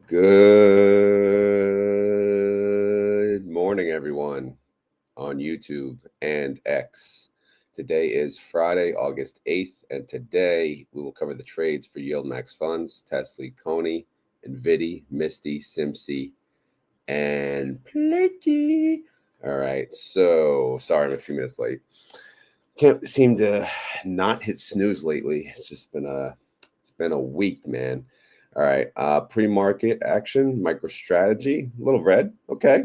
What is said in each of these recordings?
Good morning, everyone on YouTube and X. Today is Friday, August 8th, and today we will cover the trades for YieldMax funds, TSLY, CONY, NVIDIA, MSTY, SMCY, and PLTY. All right, so sorry I'm a few minutes late. Can't seem to not hit snooze lately. It's been a week, man. All right. Pre-market action, MicroStrategy, a little red. Okay.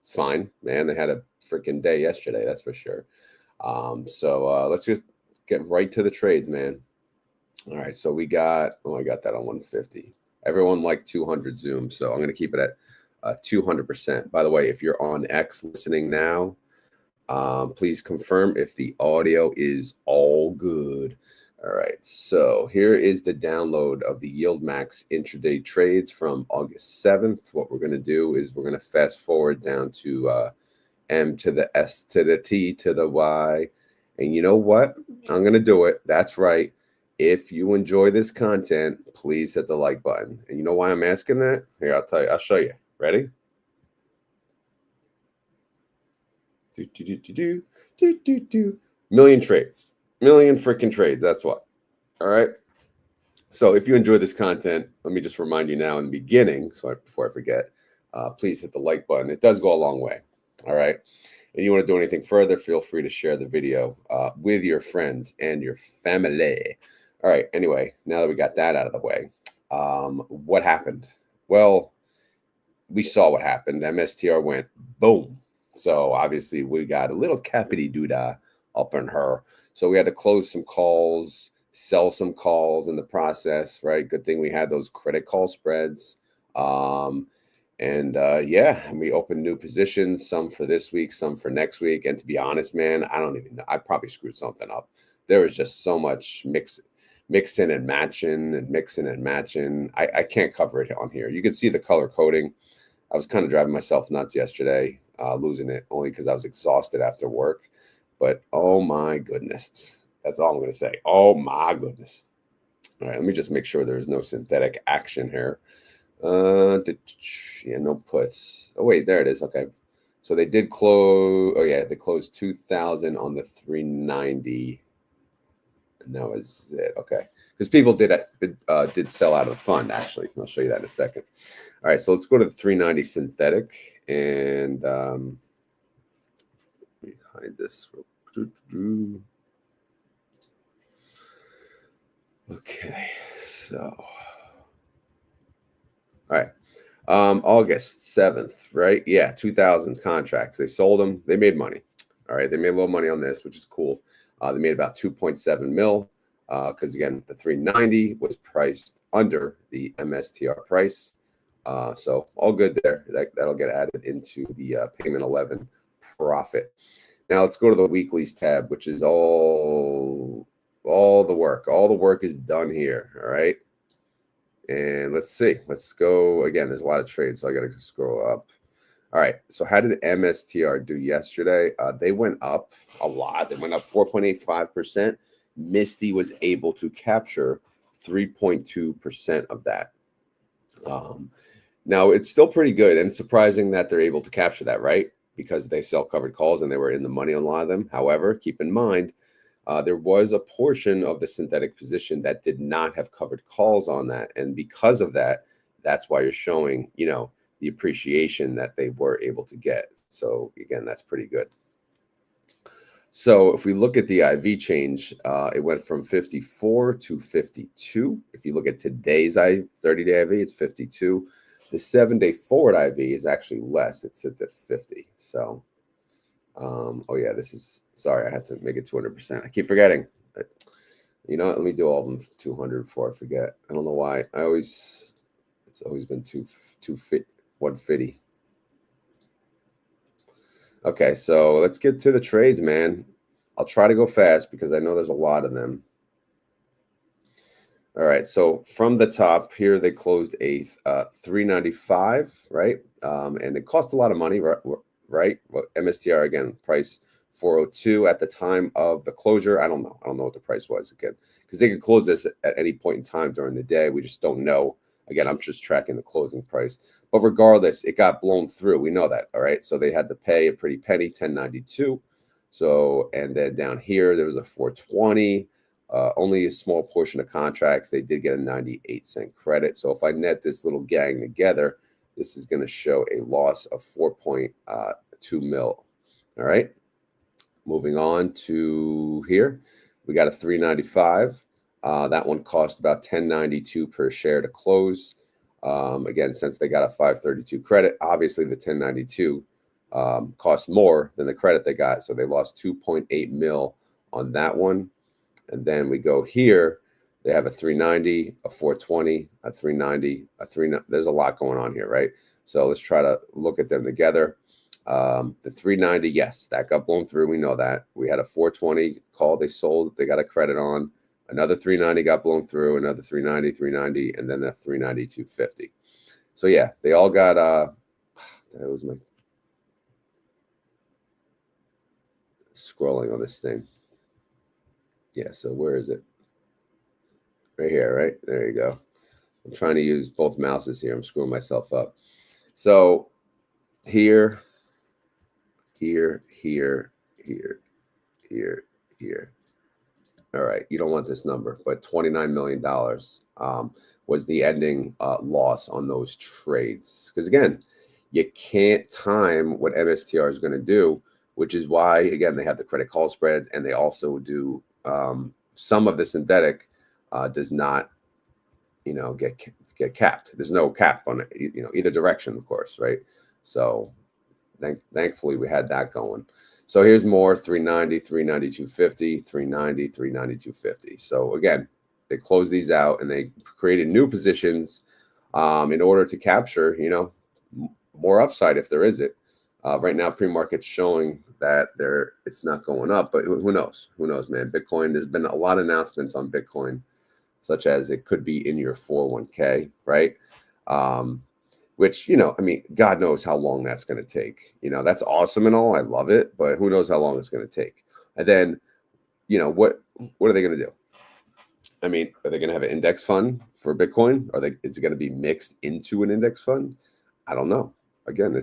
It's fine, man. They had a freaking day yesterday, that's for sure. So let's just get right to the trades, man. All right. So I got that on 150. Everyone liked 200 Zoom. So I'm going to keep it at 200%. By the way, if you're on X listening now, please confirm if the audio is all good. All right, so here is the download of the YieldMax intraday trades from August 7th. What we're going to do is we're going to fast forward down to M to the S to the T to the Y. And you know what? I'm going to do it. That's right. If you enjoy this content, please hit the like button. And you know why I'm asking that? Here, I'll tell you. I'll show you. Ready? Million trades. Million freaking trades. That's what. All right. So if you enjoy this content, let me just remind you now in the beginning, before I forget, please hit the like button. It does go a long way. All right. And you want to do anything further, feel free to share the video with your friends and your family. All right. Anyway, now that we got that out of the way, what happened? Well, we saw what happened. MSTR went boom. So obviously we got a little cappity doodah up in her. So we had to close some calls, sell some calls in the process, right? Good thing we had those credit call spreads. Yeah, we opened new positions, some for this week, some for next week. And to be honest, man, I don't even know. I probably screwed something up. There was just so much mixing and matching. I can't cover it on here. You can see the color coding. I was kind of driving myself nuts yesterday, losing it only because I was exhausted after work. But oh my goodness, that's all I'm going to say. Oh my goodness. All right, let me just make sure there's no synthetic action here. Yeah, no puts. Oh wait, there it is. Okay, so they did close. Oh yeah, they closed 2,000 on the 390, and that was it. Okay, because people did sell out of the fund actually. I'll show you that in a second. All right, so let's go to the 390 synthetic and let me hide this. Okay, so all right. August 7th, right? Yeah, 2,000 contracts. They sold them. They made money. All right, they made a little money on this, which is cool. They made about 2.7 mil because again, the 390 was priced under the MSTR price. So all good there. That'll get added into the payment 11 profit. Now let's go to the weeklies tab, which is all the work. All the work is done here. All right. And let's see. Let's go again. There's a lot of trades, so I got to scroll up. All right. So how did MSTR do yesterday? They went up a lot. They went up 4.85%. MSTY was able to capture 3.2% of that. Now it's still pretty good and surprising that they're able to capture that, right? Because they sell covered calls and they were in the money on a lot of them. However, keep in mind, there was a portion of the synthetic position that did not have covered calls on that. And because of that, that's why you're showing, the appreciation that they were able to get. So again, that's pretty good. So if we look at the IV change, it went from 54 to 52. If you look at today's 30-day IV, it's 52. The 7-day forward IV is actually less. It sits at 50. So, oh yeah, sorry, I have to make it 200%. I keep forgetting. But, let me do all of them 200 before I forget. I don't know why. It's always been 150. Okay, so let's get to the trades, man. I'll try to go fast because I know there's a lot of them. All right, so from the top here, they closed a 395, right? And it cost a lot of money, right? Well, MSTR again, price 402 at the time of the closure. I don't know what the price was again, because they could close this at any point in time during the day. We just don't know Again, I'm just tracking the closing price. But regardless, it got blown through. We know that, all right? So they had to pay a pretty penny, 1092. So, and then down here, there was a 420. Only a small portion of contracts. They did get a 98-cent credit. So if I net this little gang together, this is going to show a loss of 4.2 mil. All right. Moving on to here, we got a 395. That one cost about 1092 per share to close. Again, since they got a 532 credit, obviously the 1092 cost more than the credit they got. So they lost 2.8 mil on that one. And then we go here, they have a 390, a 420, a 390, a 390. There's a lot going on here, right? So let's try to look at them together. The 390, yes, that got blown through. We know that. We had a 420 call. They sold. They got a credit on. Another 390 got blown through. Another 390, 390, and then the 390, 250. So yeah, they all got. That was my scrolling on this thing. Yeah. So where is it? Right here, right? There you go. I'm trying to use both mouses here. I'm screwing myself up. So here. All right, you don't want this number, but $29 million was the ending loss on those trades. Because again, you can't time what MSTR is going to do, which is why, again, they have the credit call spreads, and they also do some of the synthetic does not, get capped. There's no cap on it, either direction, of course, right? So thankfully we had that going. So here's more 390, 390, 250, 390, 390, 250. So again, they closed these out and they created new positions in order to capture, more upside if there is it. Right now, pre-market's showing that it's not going up, but who knows? Who knows, man? Bitcoin, there's been a lot of announcements on Bitcoin, such as it could be in your 401k, right? Which, God knows how long that's going to take. That's awesome and all. I love it, but who knows how long it's going to take. And then, what are they going to do? Are they going to have an index fund for Bitcoin? Is it going to be mixed into an index fund? I don't know. Again,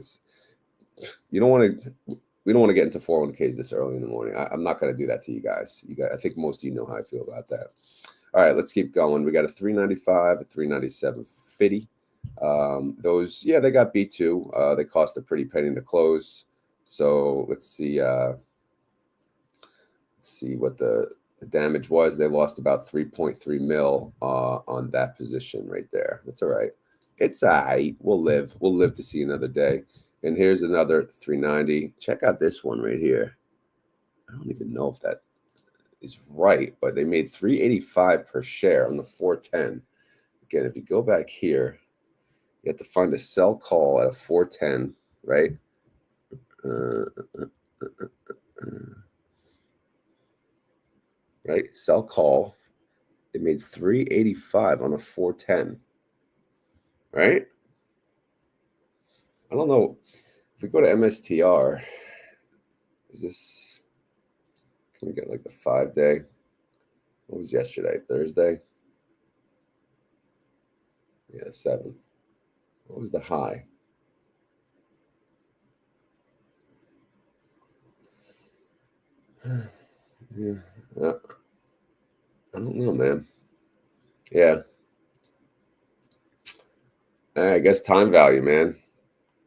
we don't want to get into 401ks this early in the morning. I'm not going to do that to you guys. I think most of you know how I feel about that. All right, let's keep going. We got a 395, a 397 50. Those, yeah, they got B2. They cost a pretty penny to close. So let's see what the damage was. They lost about 3.3 mil on that position right there. That's all right. It's all right. We'll live to see another day. And here's another 390. Check out this one right here. I don't even know if that is right, but they made 385 per share on the 410. Again, if you go back here, you have to find a sell call at a 410, right? Right, sell call. They made 385 on a 410, right? I don't know. If we go to MSTR, can we get like the 5-day? What was yesterday? Thursday? Yeah, 7th. What was the high? Yeah, I don't know, man. Yeah. I guess time value, man.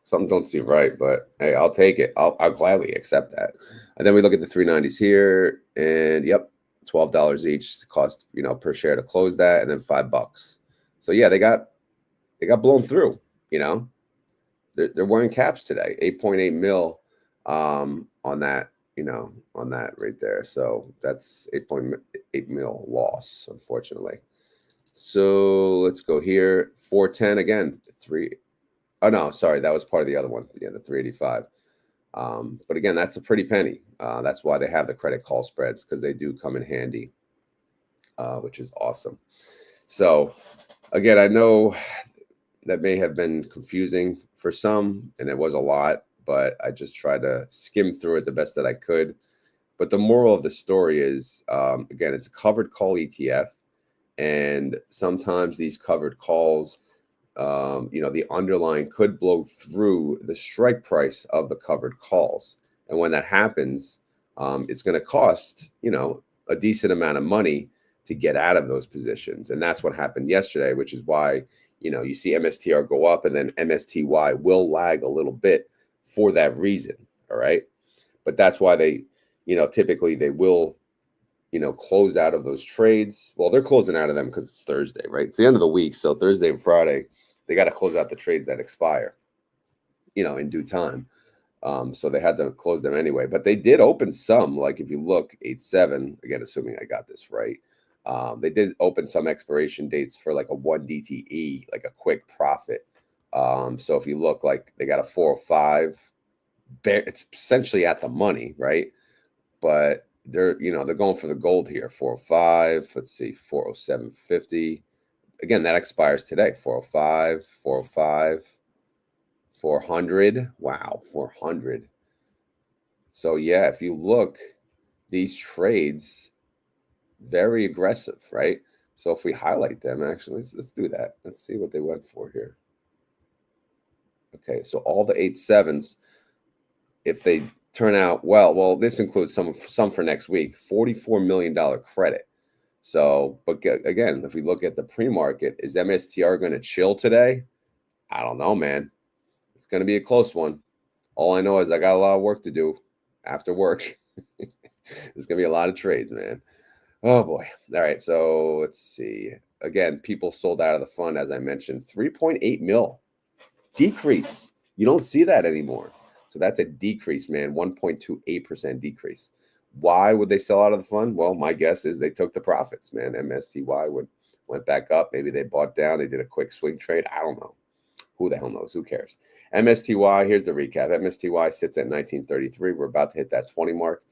Something don't seem right, but hey, I'll take it. I'll gladly accept that. And then we look at the 390s here, and yep, $12 each cost, per share to close that, and then $5. So yeah, they got blown through. They're wearing caps today. 8.8 mil on that, on that right there. So that's 8.8 mil loss, unfortunately. So let's go here. 410 again. Oh no, sorry, that was part of the other one. Yeah, the 385. But again, that's a pretty penny. That's why they have the credit call spreads, because they do come in handy, which is awesome. So again, I know that may have been confusing for some, and it was a lot, but I just tried to skim through it the best that I could. But the moral of the story is, again, it's a covered call ETF, and sometimes these covered calls the underlying could blow through the strike price of the covered calls. And when that happens, it's going to cost, a decent amount of money to get out of those positions. And that's what happened yesterday, which is why, you see MSTR go up and then MSTY will lag a little bit for that reason. All right. But that's why they, typically they will, close out of those trades. Well, they're closing out of them because it's Thursday, right? It's the end of the week. So Thursday and Friday, they got to close out the trades that expire, in due time. So they had to close them anyway. But they did open some, like if you look, 8-7, again, assuming I got this right. They did open some expiration dates for like a 1 DTE, like a quick profit. So if you look, like they got a 405, it's essentially at the money, right? But they're going for the gold here. 405, let's see, 407.50. Again, that expires today. 405, 405, 400. Wow, 400. So yeah, if you look, these trades, very aggressive, right? So if we highlight them, actually, let's do that. Let's see what they went for here. Okay, so all the 8-7s, if they turn out well, this includes some for next week, $44 million credit. So, but again, if we look at the pre-market, is MSTR going to chill today? I don't know, man. It's going to be a close one. All I know is I got a lot of work to do after work. There's going to be a lot of trades, man. Oh, boy. All right, so let's see. Again, people sold out of the fund, as I mentioned. 3.8 mil. Decrease. You don't see that anymore. So that's a decrease, man. 1.28% decrease. Why would they sell out of the fund? Well, my guess is they took the profits, man. MSTY went back up. Maybe they bought down. They did a quick swing trade. I don't know. Who the hell knows? Who cares? MSTY, here's the recap. MSTY sits at 1933. We're about to hit that 20 mark.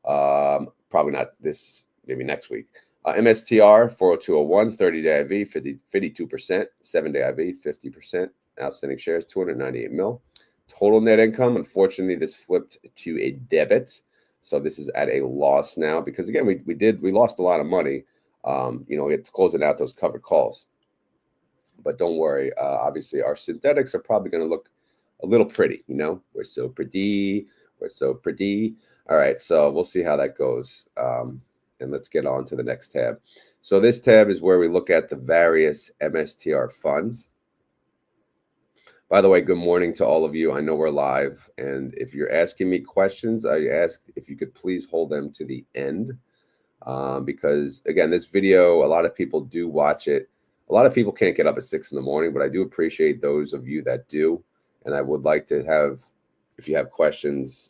Probably not this, maybe next week. MSTR, 40201, 30-day IV, 52%. 7-day IV, 50%. Outstanding shares, 298 mil. Total net income, unfortunately, this flipped to a debit. So this is at a loss now because, again, we lost a lot of money, it's closing out those covered calls. But don't worry. Obviously, our synthetics are probably going to look a little pretty. We're so pretty. We're so pretty. All right. So we'll see how that goes. And let's get on to the next tab. So this tab is where we look at the various MSTR funds. By the way, good morning to all of you. I know we're live. And if you're asking me questions, I ask if you could please hold them to the end. Because, again, this video, a lot of people do watch it. A lot of people can't get up at 6 in the morning, but I do appreciate those of you that do. And I would like to have, if you have questions,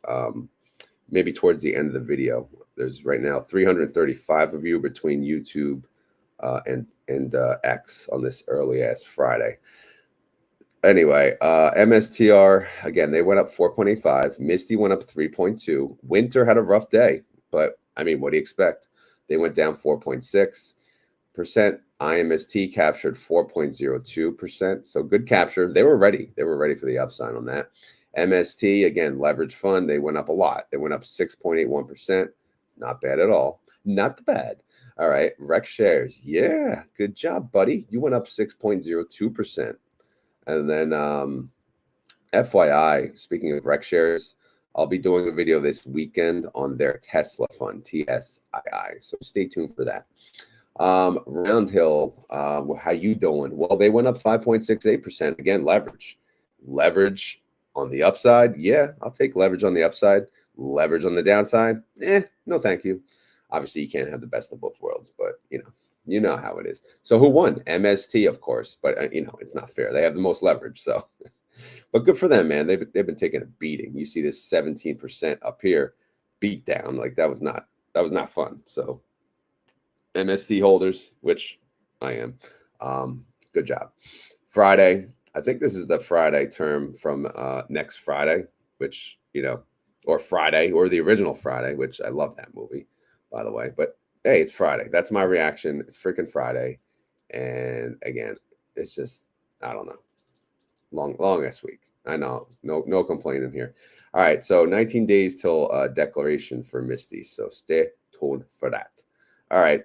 maybe towards the end of the video. There's right now 335 of you between YouTube and X on this early-ass Friday. Anyway, MSTR, again, they went up 4.85. Misty went up 3.2. Winter had a rough day, but, I mean, what do you expect? They went down 4.6%. IMST captured 4.02%. So good capture. They were ready. They were ready for the upside on that. MST, again, leverage fund, they went up a lot. They went up 6.81%. Not bad at all. Not bad. All right. Rec shares. Yeah. Good job, buddy. You went up 6.02%. And then FYI, speaking of rec shares, I'll be doing a video this weekend on their Tesla fund, TSLY. So stay tuned for that. Roundhill, how you doing? Well, they went up 5.68%. Again, leverage. Leverage on the upside. Yeah, I'll take leverage on the upside. Leverage on the downside. No thank you. Obviously, you can't have the best of both worlds, but you know how it is. So who won? MST, of course, but it's not fair. They have the most leverage, so. But good for them, man. They've been taking a beating. You see this 17% up here, beat down. Like that was not fun. So MST holders, which I am, good job. Friday, I think this is the Friday term from next Friday, which or Friday, or the original Friday, which I love that movie, by the way. But hey, it's Friday. That's my reaction. It's freaking Friday. And again, it's just, I don't know. Longest week. I know. No complaining here. All right. So 19 days till declaration for Misty. So stay tuned for that. All right.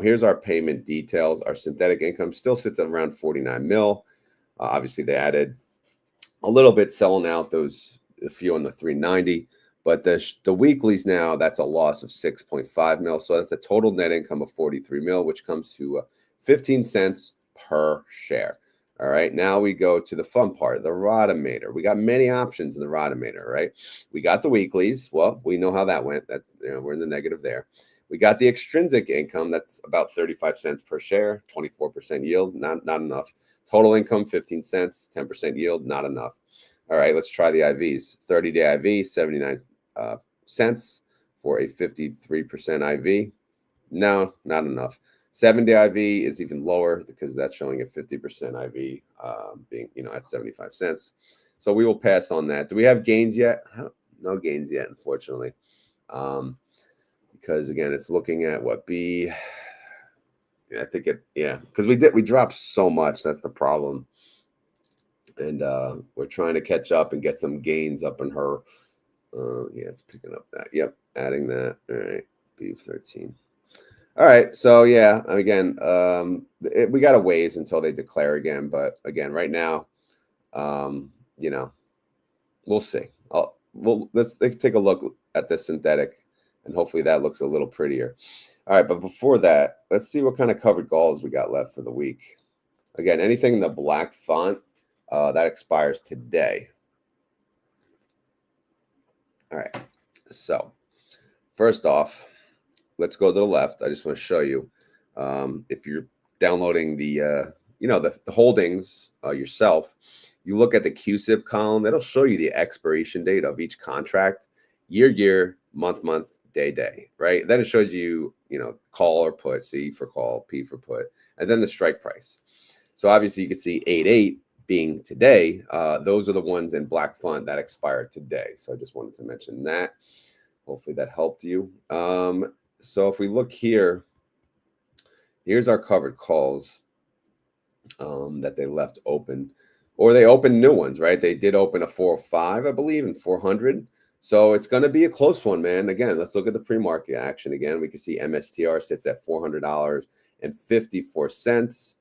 Here's our payment details. Our synthetic income still sits at around 49 mil. Obviously, they added a little bit, selling out those a few on the 390. But the weeklies now, that's a loss of 6.5 mil. So that's a total net income of 43 mil, which comes to 15 cents per share. All right, now we go to the fun part, the Rotomator. We got many options in the Rotomator, right? We got the weeklies. Well, we know how that went. That we're in the negative there. We got the extrinsic income. That's about 35 cents per share, 24% yield. Not enough. Total income, 15 cents, 10% yield. Not enough. All right, let's try the IVs. 30-day IV, 79 cents for a 53% IV. No, not enough. 7-day IV is even lower because that's showing a 50% IV being, at 75 cents. So we will pass on that. Do we have gains yet? No gains yet, unfortunately. Because again, it's looking at what B. I think because we dropped so much. That's the problem. And we're trying to catch up and get some gains up in her. It's picking up that. Yep, adding that. All right, B13. All right, so yeah, again, we got to ways until they declare again. But again, right now, we'll see. Let's take a look at the synthetic, and hopefully that looks a little prettier. All right, but before that, let's see what kind of covered calls we got left for the week. Again, anything in the black font, that expires today. All right, so first off, let's go to the left. I just want to show you, if you're downloading the holdings yourself, you look at the QSIP column. It'll show you the expiration date of each contract, year, month, day, right? Then it shows you, call or put, C for call, P for put, and then the strike price. So obviously you can see 8/8 being today. Those are the ones in black font that expired today. So I just wanted to mention that. Hopefully that helped you. So if we look here, here's our covered calls that they left open, or they opened new ones, right? They did open a 405, I believe, and 400. So it's going to be a close one, man. Again, let's look at the pre-market action again. We can see MSTR sits at $400.54.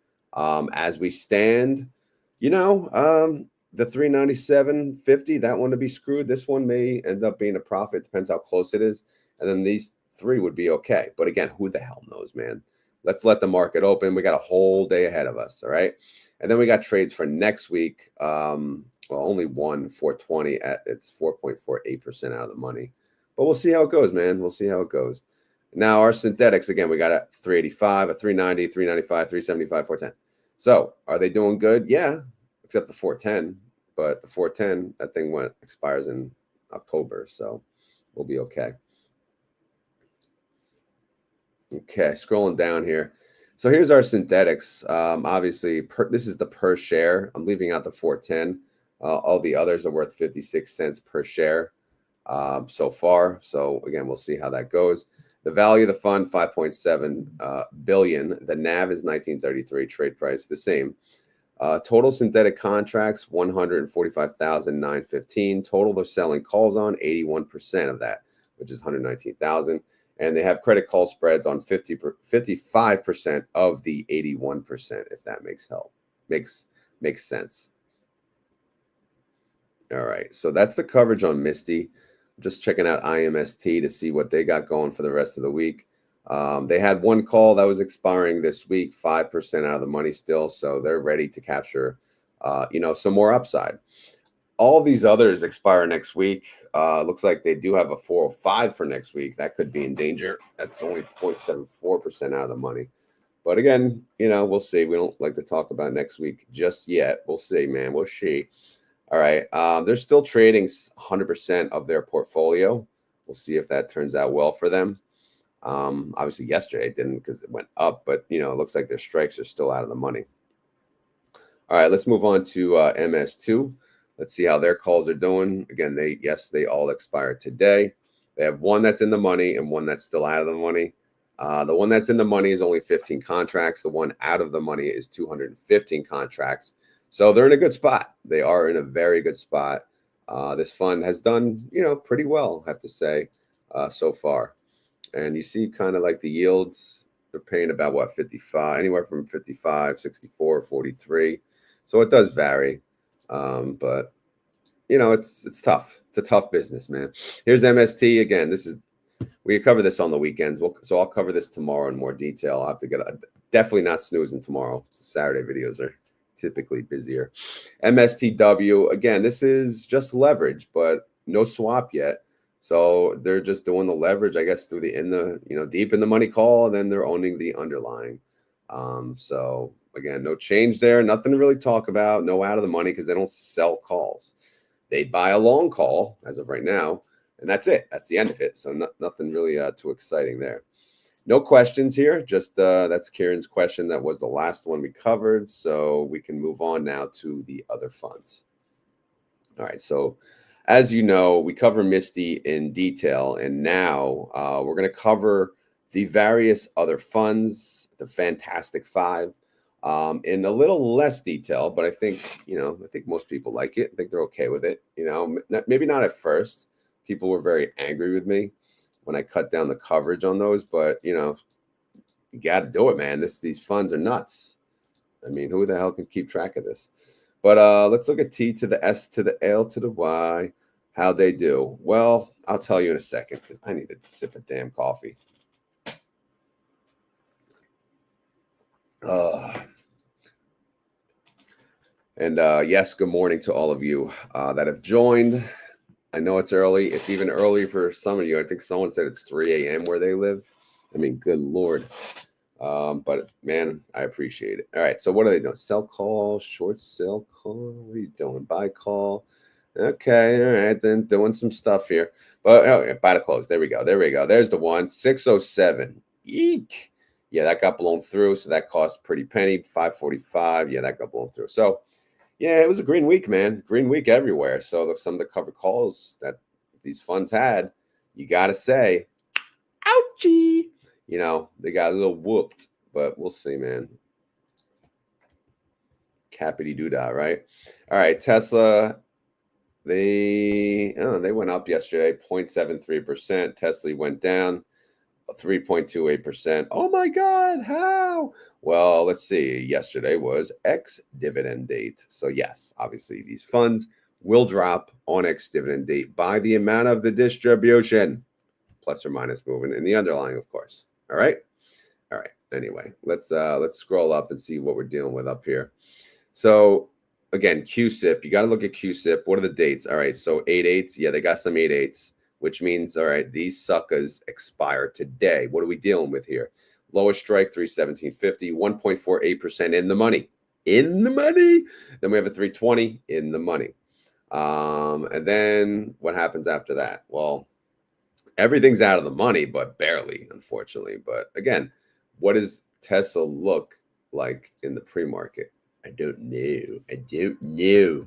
As we stand, the 397.50, that one to be screwed. This one may end up being a profit. Depends how close it is. And then these three would be okay. But again, who the hell knows, man? Let's let the market open. We got a whole day ahead of us. All right. And then we got trades for next week. Only one 420 at it's 4.48% out of the money. But we'll see how it goes, man. We'll see how it goes. Now our synthetics, again, we got a 385, a 390, 395, 375, 410. So are they doing good? Yeah, except the 410. But the 410, that thing expires in October. So we'll be okay. Okay, scrolling down here. So here's our synthetics. Obviously, this is the per share. I'm leaving out the 410. All the others are worth 56 cents per share so far. So again, we'll see how that goes. The value of the fund, 5.7 billion. The NAV is 1933. Trade price, the same. Total synthetic contracts, 145,915. Total they're selling calls on, 81% of that, which is 119,000. And they have credit call spreads on 55% of the 81%, if that makes sense. All right, so that's the coverage on MSTY. Just checking out IMST to see what they got going for the rest of the week. They had one call that was expiring this week, 5% out of the money still, so they're ready to capture, some more upside. All these others expire next week. Looks like they do have a 405 for next week. That could be in danger. That's only 0.74% out of the money. But again, we'll see. We don't like to talk about next week just yet. We'll see, man. We'll see. All right. They're still trading 100% of their portfolio. We'll see if that turns out well for them. Obviously, yesterday it didn't because it went up. But, it looks like their strikes are still out of the money. All right. Let's move on to MS2. Let's see how their calls are doing. Again, they all expire today. They have one that's in the money and one that's still out of the money. The one that's in the money is only 15 contracts. The one out of the money is 215 contracts. So they're in a good spot. They are in a very good spot. This fund has done, pretty well, I have to say, so far. And you see kind of like the yields, they're paying about 55, anywhere from 55, 64, 43. So it does vary. But you know, it's tough. It's a tough business, man. Here's MST again. We cover this on the weekends. So I'll cover this tomorrow in more detail. I'll have to definitely not snoozing tomorrow. Saturday videos are typically busier. MSTW, again, this is just leverage, but no swap yet. So they're just doing the leverage, I guess, through deep in the money call, and then they're owning the underlying. So again, no change there. Nothing to really talk about. No out of the money because they don't sell calls. They buy a long call as of right now, and that's it. That's the end of it. So nothing really too exciting there. No questions here. Just that's Kieran's question. That was the last one we covered. So we can move on now to the other funds. All right. So as you know, we cover MSTY in detail, and now we're going to cover the various other funds, the Fantastic Five, in a little less detail. But I think most people like it. I think they're okay with it. Maybe not at first. People were very angry with me when I cut down the coverage on those, but you got to do it, man. These funds are nuts. I mean, who the hell can keep track of this? But let's look at T to the S to the L to the Y, how they do. Well, I'll tell you in a second because I need to sip a damn coffee. Yes, good morning to all of you that have joined. I know it's early. It's even early for some of you. I think someone said it's 3 a.m. where they live. I mean, good Lord. But man, I appreciate it. All right. So what are they doing? Sell call, short sell call. What are you doing? Buy call. Okay. All right. Then doing some stuff here. But buy to close. There we go. There we go. There's the one. 607. Eek. Yeah, that got blown through. So that cost pretty penny. 545. Yeah, that got blown through. So yeah, it was a green week, man. Green week everywhere. So some of the covered calls that these funds had, you got to say, ouchie. They got a little whooped, but we'll see, man. Cappity doodah, right? All right, Tesla. They went up yesterday, 0.73%. TSLY went down 3.28%. Oh my God, how? Well, let's see. Yesterday was ex-dividend date. So yes, obviously these funds will drop on ex-dividend date by the amount of the distribution, plus or minus movement in the underlying, of course. All right. Anyway, let's scroll up and see what we're dealing with up here. So again, QSIP, you got to look at QSIP. What are the dates? All right, so 8/8. Yeah, they got some 8/8, which means, all right, these suckers expire today. What are we dealing with here? Lowest strike, 317.50, 1.48% in the money. In the money. Then we have a 320 in the money. And then what happens after that? Well, everything's out of the money, but barely, unfortunately. But again, what does Tesla look like in the pre-market? I don't know.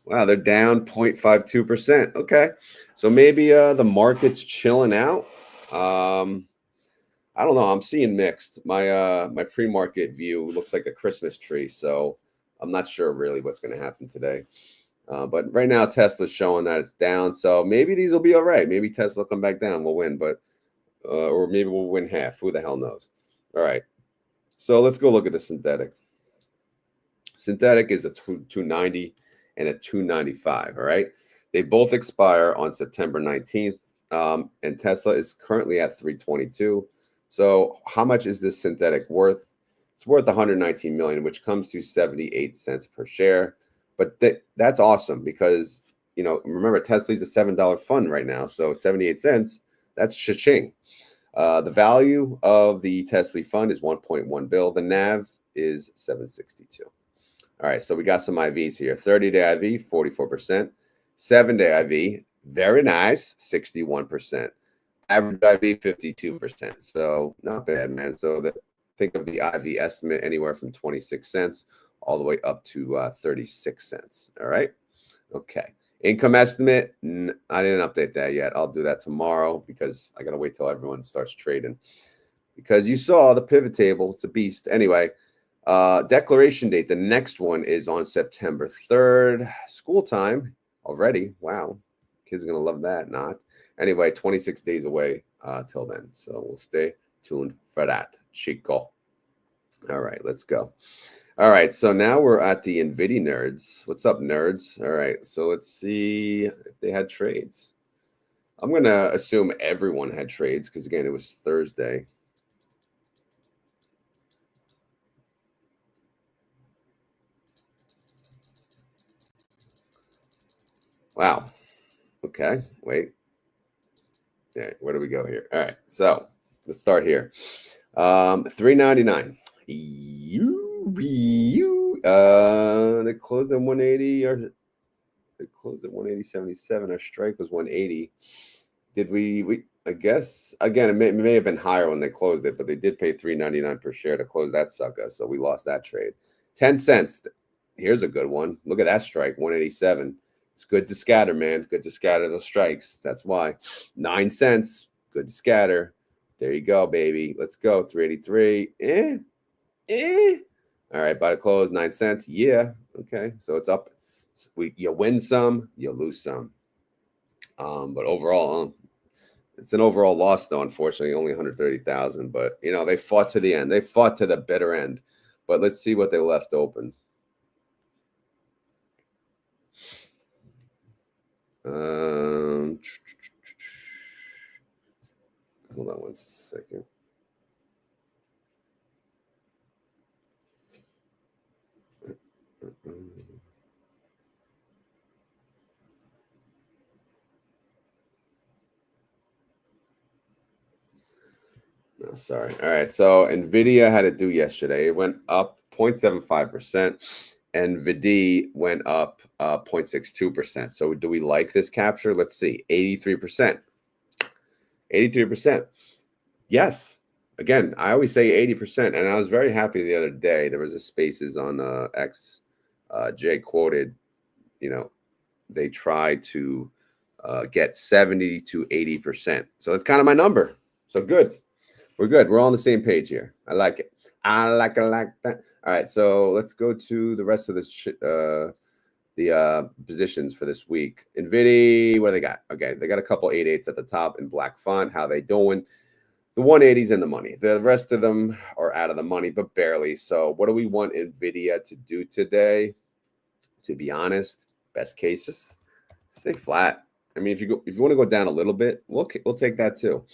Wow, they're down 0.52%. Okay. So maybe the market's chilling out. I don't know. I'm seeing mixed. My pre-market view looks like a Christmas tree. So I'm not sure really what's going to happen today. But right now, Tesla's showing that it's down. So maybe these will be all right. Maybe Tesla will come back down. We'll win. But or maybe we'll win half. Who the hell knows? All right. So let's go look at the synthetic. Synthetic is a 290 and a 295. All right. They both expire on September 19th. And Tesla is currently at 322. So how much is this synthetic worth? It's worth 119 million, which comes to 78 cents per share. But that's awesome because, remember, Tesla's a $7 fund right now. So 78 cents, that's cha-ching. The value of the TSLY fund is 1.1 bill. The NAV is 762. All right, so we got some IVs here. 30-day IV, 44%. 7-day IV, very nice, 61%. Average IV, 52%. So not bad, man. So think of the IV estimate anywhere from 26 cents all the way up to 36 cents. All right. Okay. Income estimate, I didn't update that yet. I'll do that tomorrow because I got to wait till everyone starts trading. Because you saw the pivot table. It's a beast. Anyway, declaration date. The next one is on September 3rd. School time already. Wow. Kids are going to love that. Not. Anyway, 26 days away till then. So we'll stay tuned for that, chico. All right, let's go. All right, so now we're at the NVIDIA nerds. What's up, nerds? All right, so let's see if they had trades. I'm going to assume everyone had trades because, again, it was Thursday. Wow. Okay, wait. Yeah, where do we go here? All right, so let's start here. 399. They closed at 180, or they closed at 180.77. Our strike was 180. Did we I guess again it may have been higher when they closed it, but they did pay $3.99 per share to close that sucker, so we lost that trade. 10 cents. Here's a good one. Look at that strike, 187. It's good to scatter, man. Good to scatter those strikes. That's why. 9 cents. Good to scatter. There you go, baby. Let's go. 383. All right, by the close, 9 cents. Yeah. Okay. So it's up. You win some, you lose some. But overall, it's an overall loss, though, unfortunately, only 130,000. But, you know, they fought to the end. They fought to the bitter end. But let's see what they left open. Hold on one second. No, sorry. All right. So NVIDIA had it due yesterday. It went up 0.75%. NVIDIA went up 0.62%. So do we like this capture? Let's see. 83%. 83%. Yes. Again, I always say 80%. And I was very happy the other day. There was a Spaces on X. Jay quoted, you know, they try to get 70 to 80%. So that's kind of my number. So good. We're good. We're all on the same page here. I like it. I like that. All right, so let's go to the rest of this the positions for this week. NVIDIA, what do they got? Okay, they got a couple 8.8s at the top in black font. How they doing? The 180's in the money. The rest of them are out of the money, but barely. So what do we want NVIDIA to do today? To be honest, best case, just stay flat. I mean, if you want to go down a little bit, we'll take that too.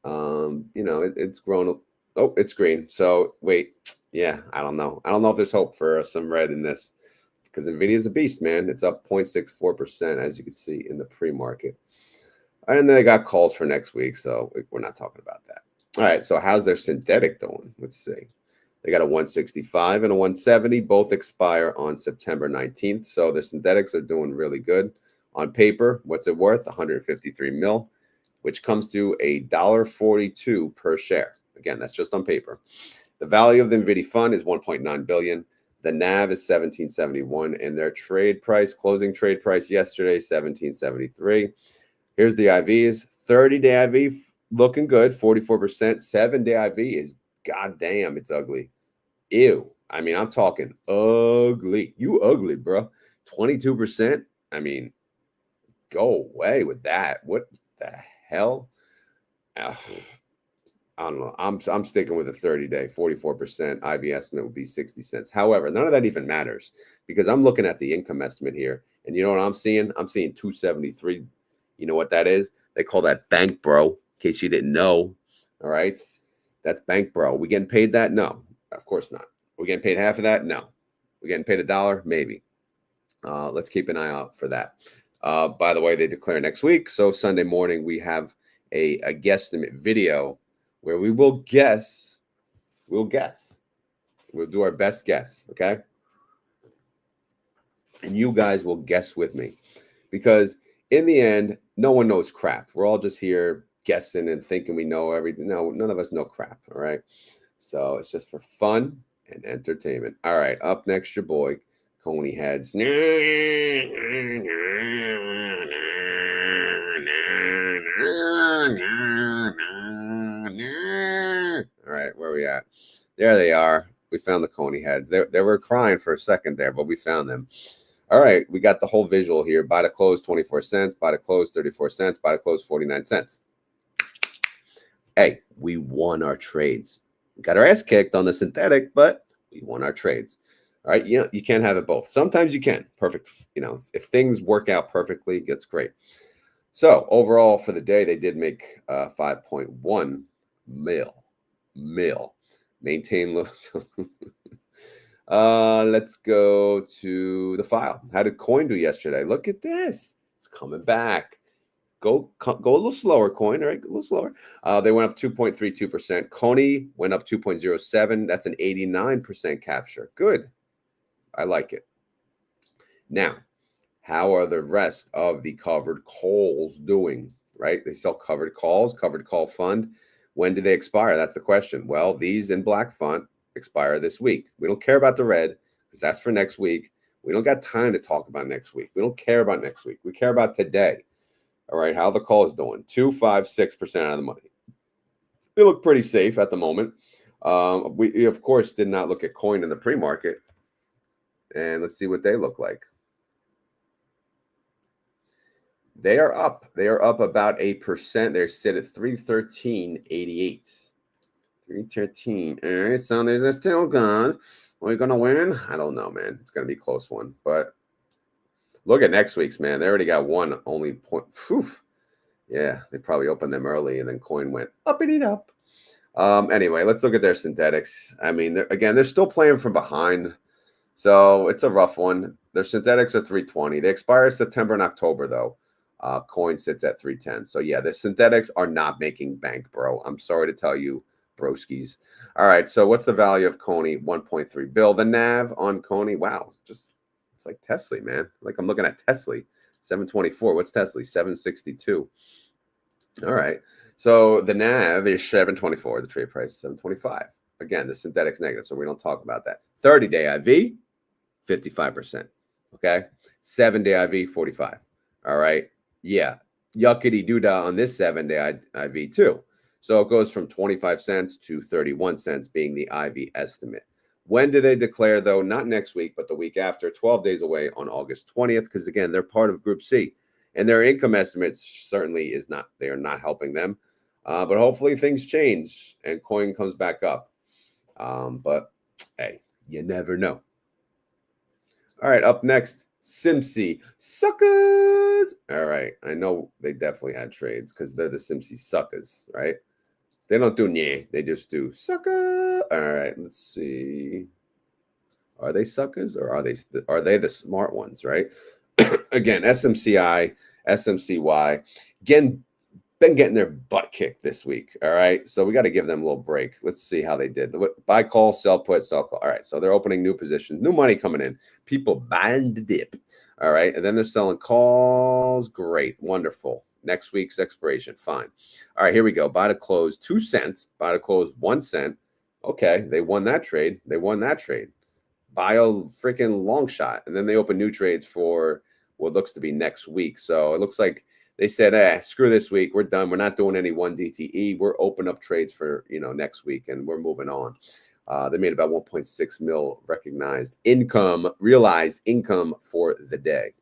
You know, it's grown. Oh, it's green. So wait, yeah, I don't know. I don't know if there's hope for some red in this because NVIDIA is a beast, man. It's up 0.64%, as you can see in the pre-market. And then they got calls for next week, so we're not talking about that. All right, so how's their synthetic doing? Let's see. They got a 165 and a 170. Both expire on September 19th, so their synthetics are doing really good. On paper, what's it worth? 153 mil, which comes to $1.42 per share. Again, that's just on paper. The value of the NVIDIA fund is $1.9 billion. The NAV is 1771, and their trade price, closing trade price yesterday, 1773. Here's the IVs. 30-day IV looking good, 44%. 7-day IV is goddamn, it's ugly. Ew. I mean, I'm talking ugly. You ugly, bro. 22%. I mean, go away with that. What the hell? Ugh. I don't know. I'm sticking with a 30-day, 44%. IV estimate would be 60 cents. However, none of that even matters because I'm looking at the income estimate here. And you know what I'm seeing? I'm seeing 273. You know what that is? They call that bank, bro, in case you didn't know. All right. That's bank, bro. We getting paid that? No, of course not. We getting paid half of that? No. We getting paid $1? Maybe. Let's keep an eye out for that. By the way, they declare next week. So Sunday morning, we have a guesstimate video where we will guess. We'll guess. We'll do our best guess, okay? And you guys will guess with me. Because in the end, no one knows crap. We're all just here guessing and thinking we know everything. No, none of us know crap, all right? So it's just for fun and entertainment. All right, up next, your boy, CONY Heads. All right, where are we at? There they are. We found the CONY Heads. They were crying for a second there, but we found them. All right, we got the whole visual here. Buy to close 24 cents, buy to close 34 cents, buy to close 49 cents. hey, we won our trades. We got our ass kicked on the synthetic, but we won our trades. All right. You can't have it both. Sometimes you can. Perfect. If things work out perfectly, it's great. So overall for the day, they did make 5.1 mil. Maintain low. Let's go to the file. How did coin do yesterday? Look at this. It's coming back. Go a little slower, coin. All right, a little slower. They went up 2.32%. CONY went up 2.07. That's an 89% capture. Good. I like it. Now, how are the rest of the covered calls doing? Right? They sell covered calls, covered call fund. When do they expire? That's the question. Well, these in black font expire this week. We don't care about the red because that's for next week. We don't got time to talk about next week. We don't care about next week. We care about today. All right, how the call is doing. 2.56% out of the money. They look pretty safe at the moment. We of course did not look at coin in the pre-market. And let's see what they look like. They are up. They are up about 8%. They're sit at 313.88. 313. All right, so there's a still gone. Are we gonna win? I don't know, man. It's gonna be a close one. But look at next week's, man. They already got one only point. Whew. Yeah, they probably opened them early and then coin went up and up. Anyway, let's look at their synthetics. I mean, they're still playing from behind. So it's a rough one. Their synthetics are 320. They expire September and October, though. Coin sits at 310. So, yeah, the synthetics are not making bank, bro. I'm sorry to tell you, broskies. All right, so what's the value of CONY? 1.3 bill. The NAV on CONY, wow, it's like TSLY, man. Like I'm looking at TSLY, 724. What's TSLY? 762. All right. So the NAV is 724. The trade price is 725. Again, the synthetic's negative, so we don't talk about that. 30-day IV, 55%. Okay. 7-day IV, 45. All right. Yeah. Yuckity doodah on this 7-day IV too. So it goes from 25 cents to 31 cents being the IV estimate. When do they declare, though? Not next week, but the week after, 12 days away on August 20th, because, again, they're part of Group C. And their income estimates certainly they are not helping them. But hopefully things change and coin comes back up. But, hey, you never know. All right, up next, SMCY. Suckers! All right, I know they definitely had trades because they're the SMCY suckers, right? They don't do nyeh. They just do sucker. All right, let's see. Are they suckers or are they the smart ones, right? Again, SMCI, SMCY, again, been getting their butt kicked this week. All right, so we got to give them a little break. Let's see how they did. Buy call, sell put, sell call. All right, so they're opening new positions, new money coming in. People buying the dip. All right, and then they're selling calls. Great, wonderful. Next week's expiration, fine. All right, here we go. Buy to close 2 cents. Buy to close 1 cent. Okay, they won that trade. They won that trade. Buy a freaking long shot, and then they open new trades for what looks to be next week. So it looks like they said, screw this week. We're done. We're not doing any 1 DTE. We're open up trades for next week, and we're moving on. They made about 1.6 mil realized income for the day.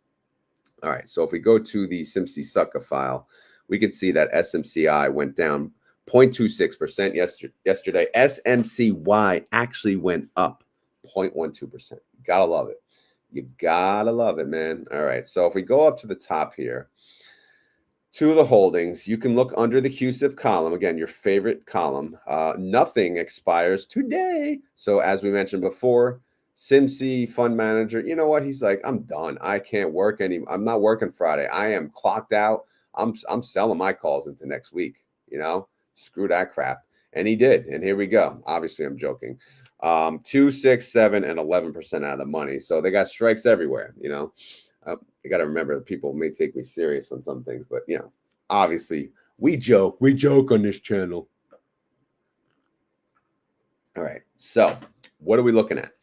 All right, so if we go to the SMCY sucker file, we can see that SMCI went down 0.26% yesterday. SMCY actually went up 0.12%. Gotta love it. You gotta love it, man. All right, so if we go up to the top here, to the holdings, you can look under the QSIP column. Again, your favorite column. Nothing expires today. So as we mentioned before, SMCY fund manager, you know what? He's like, I'm done. I can't work anymore. I'm not working Friday. I am clocked out. I'm selling my calls into next week. Screw that crap. And he did. And here we go. Obviously, I'm joking. 2, 6, 7, and 11% out of the money. So they got strikes everywhere. I got to remember that people may take me serious on some things, but obviously we joke on this channel. All right. So what are we looking at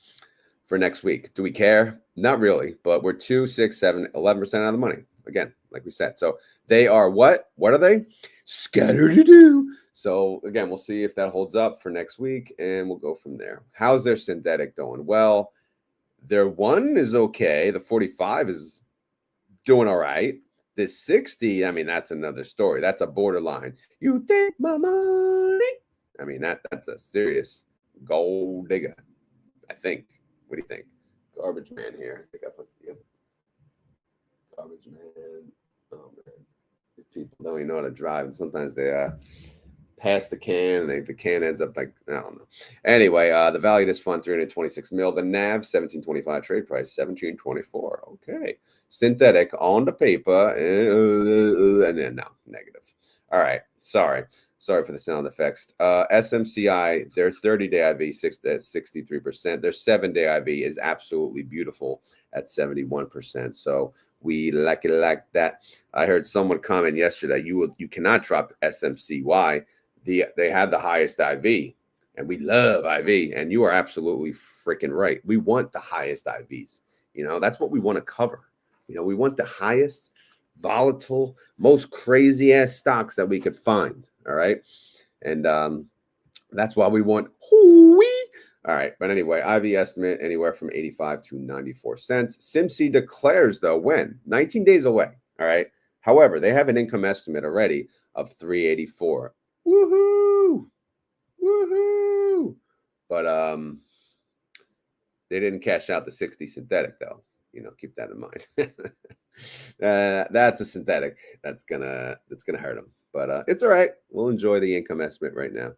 for next week? Do we care? Not really, but we're 2, 6, 7, 11% out of the money. Again, like we said. So they are what? What are they? Scatter-to-do. So again, we'll see if that holds up for next week and we'll go from there. How's their synthetic doing? Well, their 1 is okay. The 45 is doing all right. This 60, I mean, that's another story. That's a borderline. You take my money. I mean, that's a serious gold digger, I think. What do you think? Garbage man here. I think I put garbage man. Oh man, these people don't even know how to drive, and sometimes they pass the can, and the can ends up like, I don't know. Anyway, the value of this fund 326 mil. The NAV 1725, trade price 1724. Okay, synthetic on the paper, and then no negative. All right, sorry for the sound effects. SMCY, their 30-day IV 63%. Their 7-day IV is absolutely beautiful at 71%. So we like it like that. I heard someone comment yesterday, you cannot drop SMCY. They have the highest IV, and we love IV, and you are absolutely freaking right. We want the highest IVs. You know, that's what we want to cover. You know, we want the highest volatile, most crazy ass stocks that we could find. All right. And that's why we want all right. But anyway, IV estimate anywhere from 85 to 94 cents. SMCY declares, though, when? 19 days away. All right. However, they have an income estimate already of 384. Woohoo! Woohoo! But they didn't cash out the 60 synthetic, though. You know, keep that in mind. That's a synthetic. That's gonna hurt them. But it's all right. We'll enjoy the income estimate right now.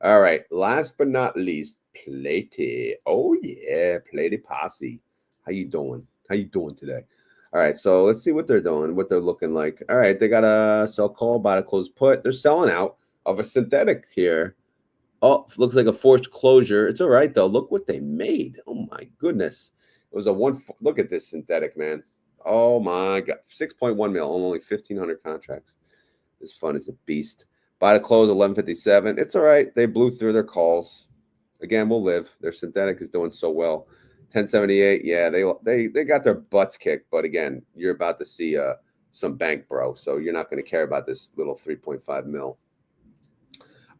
All right. Last but not least, PLTY. Oh yeah, PLTY posse. How you doing? How you doing today? All right. So let's see what they're doing. What they're looking like. All right. They got a sell call, buy to close put. They're selling out of a synthetic here. Oh, looks like a forced closure. It's all right though. Look what they made. Oh my goodness. It was a one. Look at this synthetic, man. Oh my God. 6.1 mil. Only 1,500 contracts. This fund is a beast. Buy to close 1157. It's all right. They blew through their calls. Again, we'll live. Their synthetic is doing so well. 1078. Yeah, they got their butts kicked. But again, you're about to see some bank, bro. So you're not going to care about this little 3.5 mil.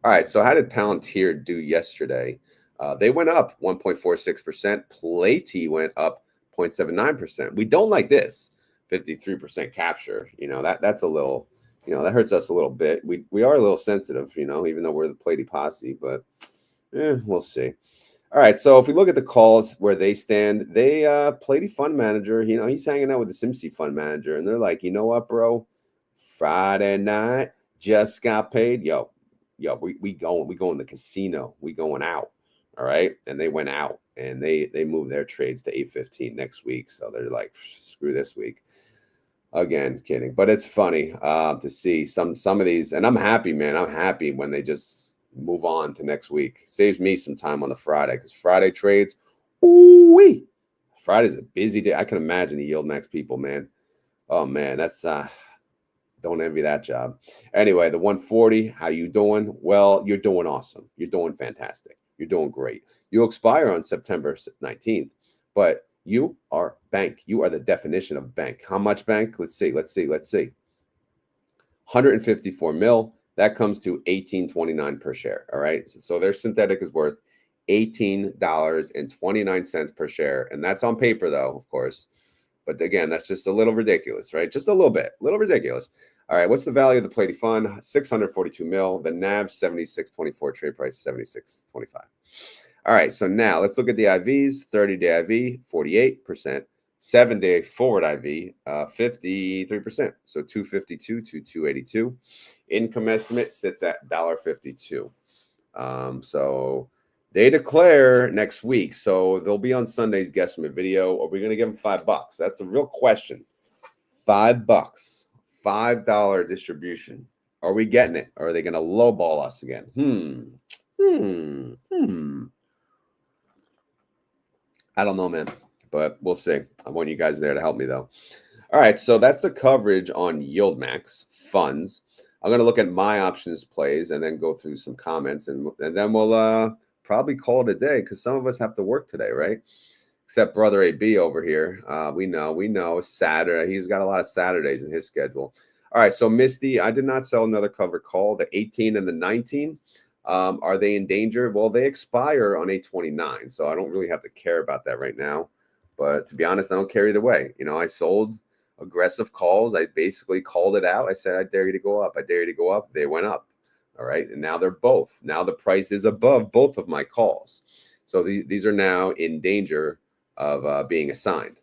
All right. So how did Palantir do yesterday? They went up 1.46%. PLTY went up 0.79%. We don't like this 53% capture. You know, that's a little, you know, that hurts us a little bit. We are a little sensitive, you know, even though we're the PLTY posse, but we'll see. All right. So if we look at the calls where they stand, they PLTY fund manager, you know, he's hanging out with the SMCY fund manager, and they're like, you know what, bro? Friday night, just got paid. Yo, we going to the casino. We going out. All right. And they went out, and they moved their trades to 8:15 next week. So they're like, screw this week. Again, kidding. But it's funny to see some of these. And I'm happy, man. I'm happy when they just move on to next week. Saves me some time on the Friday, because Friday trades, ooh-wee. Friday's a busy day. I can imagine the YieldMax people, man. Oh, man, that's don't envy that job. Anyway, the 140, how you doing? Well, you're doing awesome. You're doing fantastic. You're doing great. You expire on September 19th, but you are bank. You are the definition of bank. How much bank? Let's see. 154 mil. That comes to $18.29 per share. All right. So their synthetic is worth $18.29 per share. And that's on paper, though, of course. But again, that's just a little ridiculous, right? Just a little bit, ridiculous. All right, what's the value of the PLTY fund? 642 mil. The NAV 76.24. Trade price 76.25. All right, so now let's look at the IVs. 30-day IV 48%. 7-day forward IV 53%. So 252 to 282. Income estimate sits at $1.52. So they declare next week, so they'll be on Sunday's guesstimate video. Are we going to give them $5? That's the real question. $5, $5 distribution. Are we getting it? Or are they going to lowball us again? I don't know, man, but we'll see. I want you guys there to help me, though. All right, so that's the coverage on YieldMax funds. I'm going to look at my options plays and then go through some comments, and then we'll probably call it a day, because some of us have to work today, right? Except brother AB over here. We know Saturday. He's got a lot of Saturdays in his schedule. All right, so MSTY, I did not sell another cover call. The 18 and the 19, are they in danger? Well, they expire on 8/29, so I don't really have to care about that right now. But to be honest, I don't care either way. You know, I sold aggressive calls. I basically called it out. I said, I dare you to go up. I dare you to go up. They went up. All right. And now they're both. Now the price is above both of my calls. So these are now in danger of being assigned.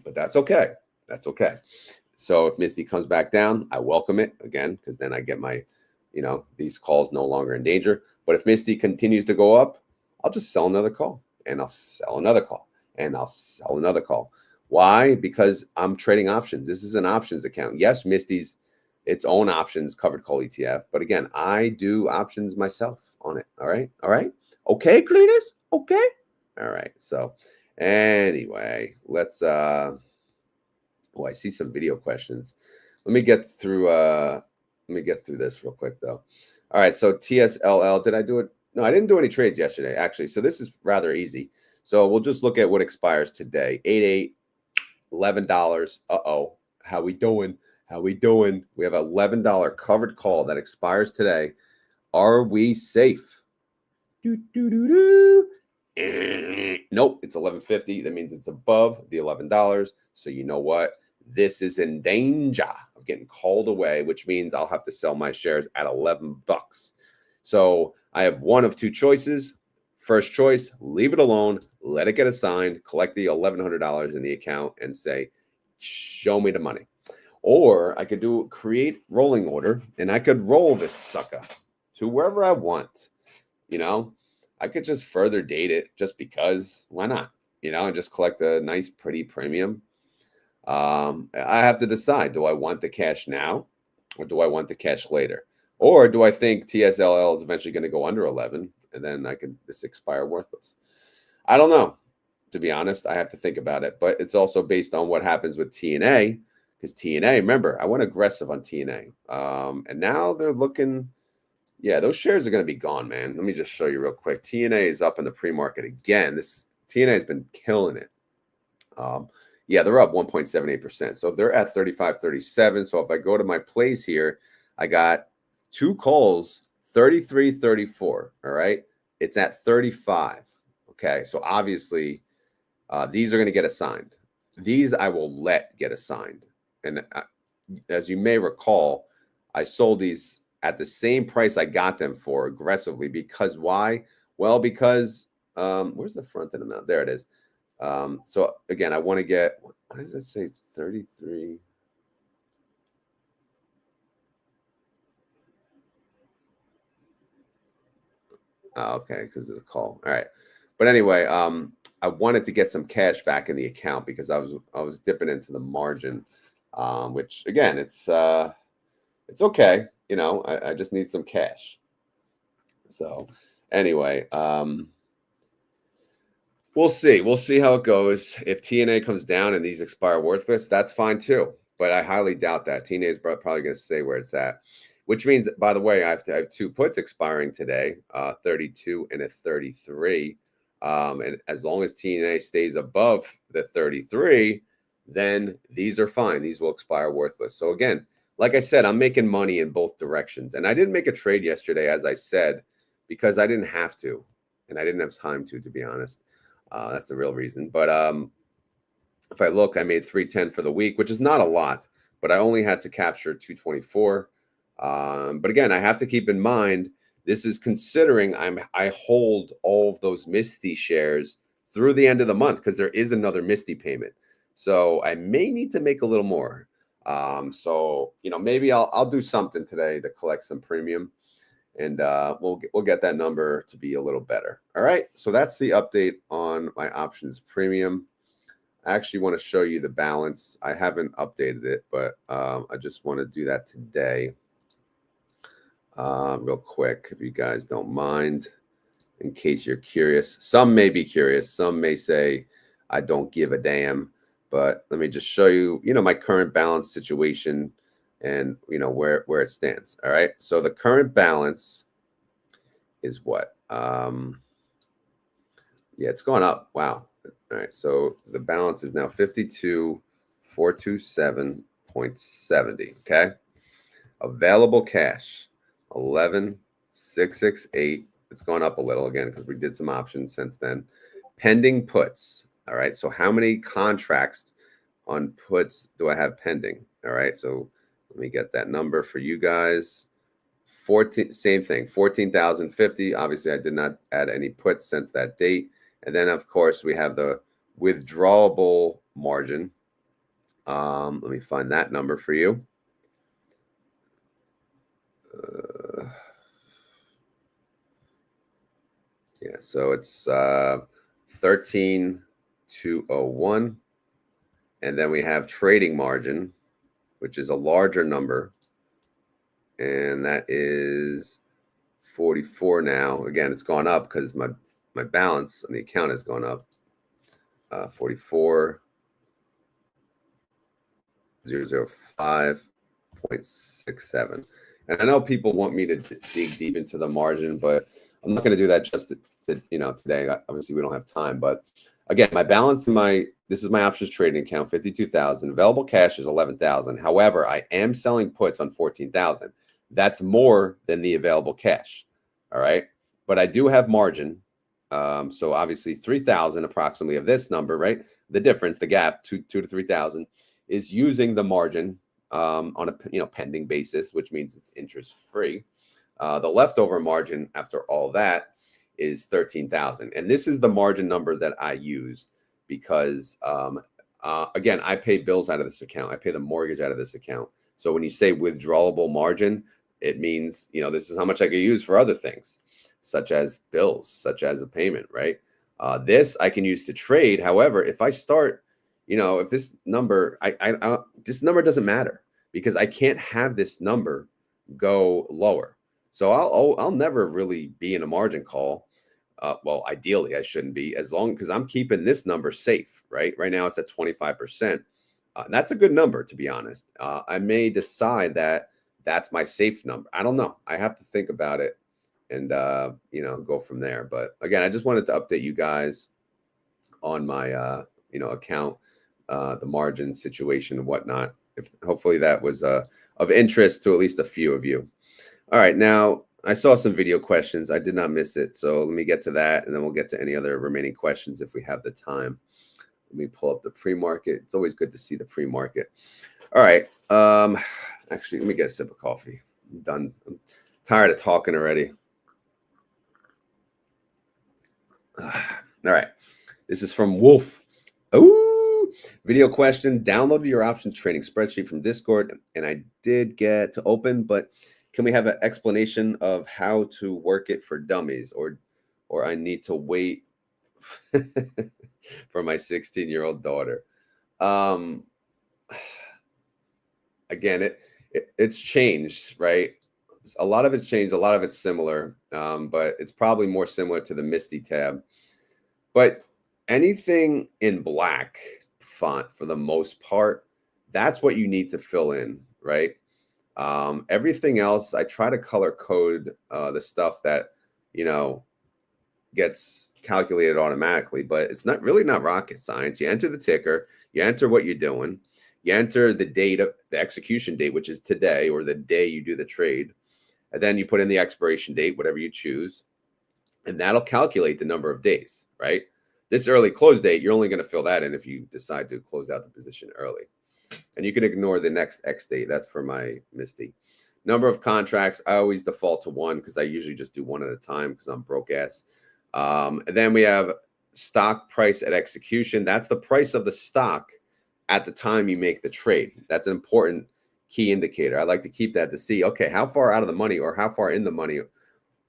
But that's okay. That's okay. So if MSTY comes back down, I welcome it again, because then I get my, these calls no longer in danger. But if MSTY continues to go up, I'll just sell another call, and I'll sell another call, and I'll sell another call. Why? Because I'm trading options. This is an options account. Yes, MSTY's its own options covered call ETF. But again, I do options myself on it. All right. All right. Okay, Cletus. Okay. All right. So anyway, let's oh, I see some video questions. Let me get through this real quick though. All right, so TSLY, did I do it? No, I didn't do any trades yesterday, actually. So this is rather easy. So we'll just look at what expires today. 8/8, $11. Uh-oh. How we doing? How we doing? We have an $11 covered call that expires today. Are we safe? Nope, it's $11.50. That means it's above the $11. So you know what? This is in danger of getting called away, which means I'll have to sell my shares at $11. So I have one of two choices. First choice, leave it alone, let it get assigned, collect the $1,100 in the account and say, show me the money. Or I could create rolling order, and I could roll this sucker to wherever I want. I could just further date it just because. Why not? And just collect a nice, pretty premium. I have to decide, do I want the cash now or do I want the cash later? Or do I think TSLY is eventually going to go under 11 and then this expire worthless? I don't know. To be honest, I have to think about it. But it's also based on what happens with TNA, because TNA, remember, I went aggressive on TNA. And now they're looking, yeah, those shares are going to be gone, man. Let me just show you real quick. TNA is up in the pre-market again. This TNA has been killing it. Yeah, they're up 1.78%. So they're at 35.37. So if I go to my plays here, I got two calls, 33.34. All right. It's at 35. Okay. So obviously, these are going to get assigned. These I will let get assigned. And as you may recall, I sold these at the same price I got them for aggressively. Because why? Well, because where's the front end amount? There it is. So again, I want to get, what does it say? 33. Oh, okay, because it's a call. All right. But anyway, I wanted to get some cash back in the account because I was dipping into the margin, which again, it's okay. I just need some cash. So anyway, we'll see. We'll see how it goes. If TNA comes down and these expire worthless, that's fine too. But I highly doubt that. TNA is probably going to stay where it's at, which means, by the way, I have two puts expiring today, 32 and a 33. And as long as TNA stays above the 33, then these are fine. These will expire worthless. So again, like I said, I'm making money in both directions. And I didn't make a trade yesterday, as I said, because I didn't have to. And I didn't have time to be honest. That's the real reason. But if I look, I made 310 for the week, which is not a lot, but I only had to capture 224. But again, I have to keep in mind, this is considering I hold all of those MSTY shares through the end of the month, because there is another MSTY payment. So I may need to make a little more. So maybe I'll do something today to collect some premium. And we'll get that number to be a little better. All right, so that's the update on my options premium. I actually want to show you the balance. I haven't updated it, but I just want to do that today real quick, if you guys don't mind, in case you're curious. Some may be curious. Some may say, I don't give a damn. But let me just show you, my current balance situation and where it stands. All right, so the current balance is what? Yeah, it's gone up. Wow. All right, so the balance is now 52,427.70. Okay, available cash 11,668. It's gone up a little again because we did some options since then. Pending puts. All right, so how many contracts on puts do I have pending? All right, so let me get that number for you guys. 14, same thing, 14,050. Obviously, I did not add any puts since that date. And then, of course, we have the withdrawable margin. Let me find that number for you. Yeah, so it's 13,201. And then we have trading margin, which is a larger number. And that is 44 now. Again, it's gone up because my balance on the account has gone up. 44,005.67. And I know people want me to dig deep into the margin, but I'm not going to do that just today. Obviously, we don't have time. But again, my balance in this is my options trading account, 52,000. Available cash is 11,000. However, I am selling puts on 14,000. That's more than the available cash. All right. But I do have margin. So obviously 3,000 approximately of this number, right? The difference, the gap, 2,000 to 3,000, is using the margin on a pending basis, which means it's interest free. The leftover margin after all that is 13,000, and this is the margin number that I use because again, I pay bills out of this account. I pay the mortgage out of this account. So when you say withdrawable margin, it means this is how much I could use for other things, such as bills, such as a payment, right? This I can use to trade. However, if I start, if this number, this number doesn't matter because I can't have this number go lower. So I'll never really be in a margin call. Well, ideally I shouldn't be, as long because I'm keeping this number safe, right? Right now it's at 25%. That's a good number, to be honest. I may decide that that's my safe number. I don't know. I have to think about it and go from there. But again, I just wanted to update you guys on my account, the margin situation and whatnot. Hopefully that was of interest to at least a few of you. All right, now I saw some video questions. I did not miss it, so let me get to that, and then we'll get to any other remaining questions if we have the time. Let me pull up the pre-market. It's always good to see the pre-market. All right. Actually, let me get a sip of coffee. I'm done. I'm tired of talking already. All right. This is from Wolf. Ooh, video question. Downloaded your options trading spreadsheet from Discord, and I did get to open, but can we have an explanation of how to work it for dummies, or I need to wait for my 16-year-old daughter? Again, it's changed, right? A lot of it's changed. A lot of it's similar, but it's probably more similar to the MSTY tab. But anything in black font, for the most part, that's what you need to fill in, right? Everything else, I try to color code the stuff that, gets calculated automatically, but it's not rocket science. You enter the ticker, you enter what you're doing, you enter the date of the execution date, which is today, or the day you do the trade. And then you put in the expiration date, whatever you choose, and that'll calculate the number of days, right? This early close date, you're only going to fill that in if you decide to close out the position early. And you can ignore the next X date. That's for my MSTY. Number of contracts, I always default to 1 because I usually just do 1 at a time because I'm broke ass. And then we have stock price at execution. That's the price of the stock at the time you make the trade. That's an important key indicator. I like to keep that to see, okay, how far out of the money or how far in the money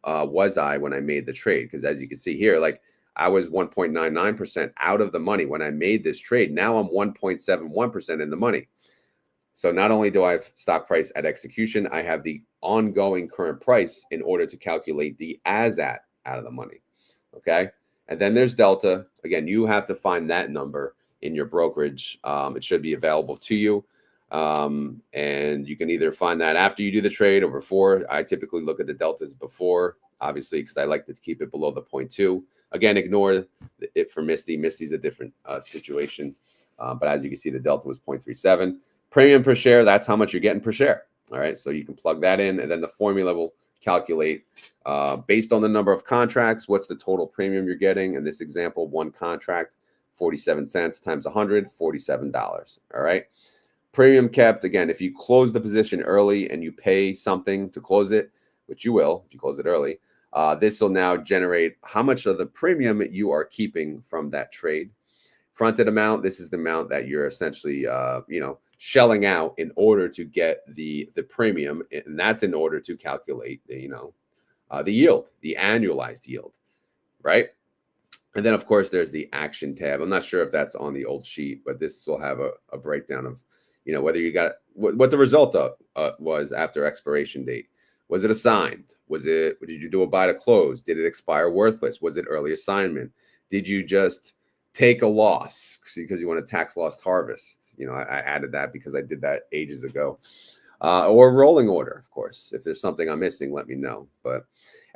was I when I made the trade? Because as you can see here, like I was 1.99% out of the money when I made this trade. Now I'm 1.71% in the money. So not only do I have stock price at execution, I have the ongoing current price in order to calculate the as at out of the money. Okay. And then there's delta. Again, you have to find that number in your brokerage. It should be available to you. And you can either find that after you do the trade or before. I typically look at the deltas before, obviously, because I like to keep it below the 0.2. Again, ignore it for MSTY. MSTY is a different situation. But as you can see, the delta was 0.37. Premium per share, that's how much you're getting per share. All right, so you can plug that in, and then the formula will calculate based on the number of contracts, what's the total premium you're getting. In this example, 1 contract 47 cents times 100, $47. All right. Premium kept, again, if you close the position early and you pay something to close it, which you will if you close it early, this will now generate how much of the premium you are keeping from that trade. Fronted amount, this is the amount that you're essentially, shelling out in order to get the premium, and that's in order to calculate the yield, the annualized yield, right? And then, of course, there's the action tab. I'm not sure if that's on the old sheet, but this will have a breakdown of, whether you got what the result of was after expiration date. Was it assigned? Did you do a buy to close? Did it expire worthless? Was it early assignment? Did you just take a loss because you want a tax loss harvest? I added that because I did that ages ago. Or rolling order, of course. If there's something I'm missing, let me know. But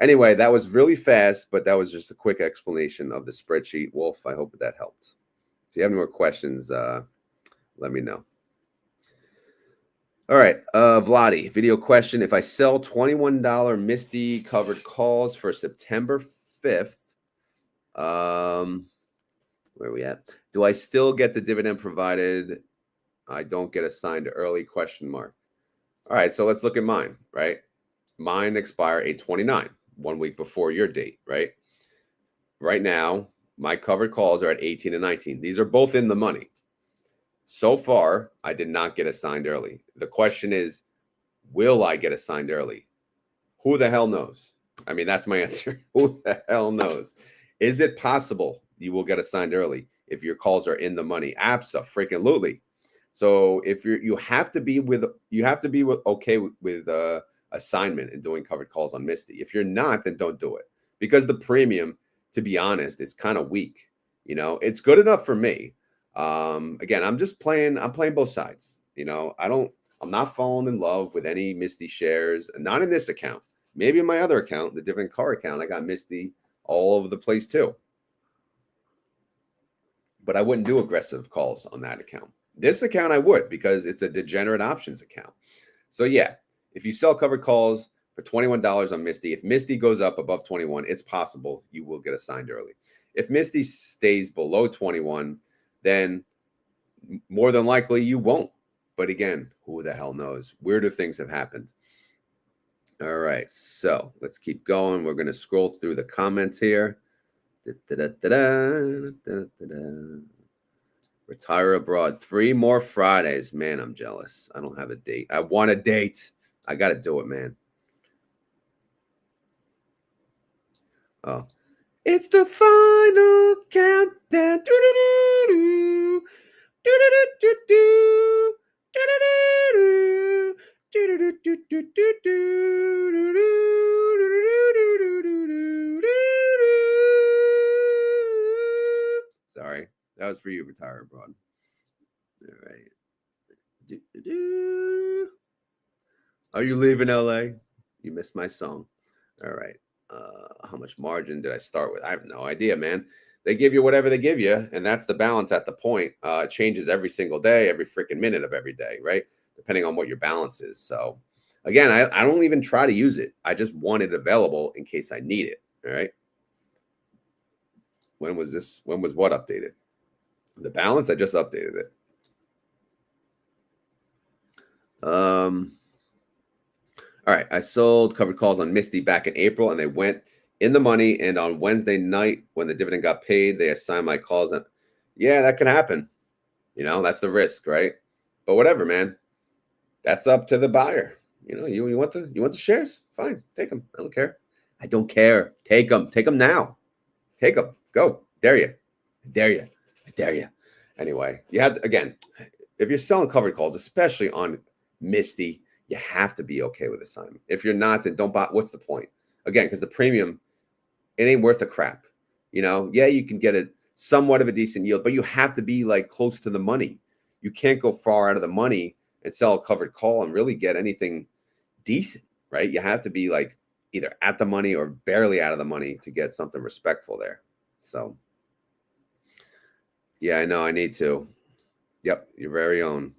anyway, that was really fast, but that was just a quick explanation of the spreadsheet. Wolf, I hope that helped. If you have any more questions, let me know. All right, Vladi, video question. If I sell $21 MSTY covered calls for September 5th, where are we at? Do I still get the dividend provided I don't get assigned early, question mark? All right, so let's look at mine, right? Mine expire 8/29, 1 week before your date, right? Right now, my covered calls are at 18 and 19. These are both in the money. So far, I did not get assigned early. The question is, will I get assigned early? Who the hell knows? I mean, that's my answer. Who the hell knows? Is it possible you will get assigned early if your calls are in the money? Abso-freaking-lutely. So if you have to be okay with assignment and doing covered calls on MSTY. If you're not, then don't do it, because the premium, to be honest, it's kind of weak. It's good enough for me. Again, I'm playing both sides. I'm not falling in love with any MSTY shares, not in this account. Maybe in my other account, the different car account, I got MSTY all over the place too. But I wouldn't do aggressive calls on that account. This account I would, because it's a degenerate options account. So yeah, if you sell covered calls for $21 on MSTY, if MSTY goes up above 21, it's possible you will get assigned early. If MSTY stays below 21, then more than likely you won't. But again, who the hell knows? Weirder things have happened. All right, so let's keep going. We're going to scroll through the comments here. Retire abroad. 3 more Fridays. Man, I'm jealous. I don't have a date. I want a date. I got to do it, man. Oh, it's the final countdown. Sorry, that was for you, Retire Abroad. All right. Are you leaving LA? You missed my song. All right. How much margin did I start with? I have no idea, man. They give you whatever they give you, and that's the balance at the point. It changes every single day, every freaking minute of every day, right? Depending on what your balance is. So again, I don't even try to use it. I just want it available in case I need it. All right. When was this? When was what updated? The balance? I just updated it. All right. I sold covered calls on MSTY back in April, and they went in the money. And on Wednesday night, when the dividend got paid, they assigned my calls. And yeah, that can happen. That's the risk, right? But whatever, man. That's up to the buyer. You want the shares? Fine, take them. I don't care. I don't care. Take them. Take them now. Take them. Go. Dare you. I dare you. I dare you. Anyway, again, if you're selling covered calls, especially on MSTY, you have to be okay with assignment. If you're not, then don't buy. What's the point? Again, because the premium, it ain't worth a crap. Yeah, you can get somewhat of a decent yield, but you have to be like close to the money. You can't go far out of the money and sell a covered call and really get anything decent, right? You have to be like either at the money or barely out of the money to get something respectful there. So yeah, I know I need to. Yep, your very own.